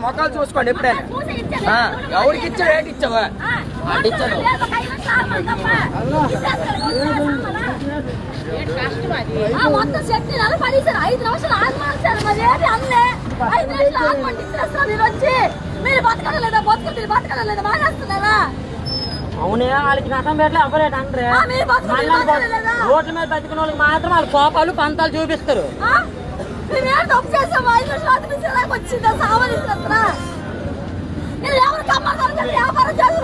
మొక్కలు చూసుకోండి ఎప్పుడైనా ఎవరికి ఇచ్చావు ఏంటి ఇచ్చావా మొత్తం శక్తి పడేసారు 5 నిమిషాలు ఆగమాల్చారు మరి ఏంటి అన్నే 5 నిమిషాలు ఆగమంటే ఇచ్చేస్తారు మీరు వచ్చి మీరు బతకడం లేదా బతకడం లేదా మానేస్తున్నారా అవునే వాళ్ళకి నష్టం పెట్టలే అవ్వలేదు అంటే రోడ్ల మీద బతికిన వాళ్ళకి మాత్రం వాళ్ళ కోపాలు పంతాలు చూపిస్తారు తప్పు చేసాం 5 నిమిషాలు వచ్చిందా సావని నేను ఎవరు కమ్మ వ్యాపారం చేస్తాను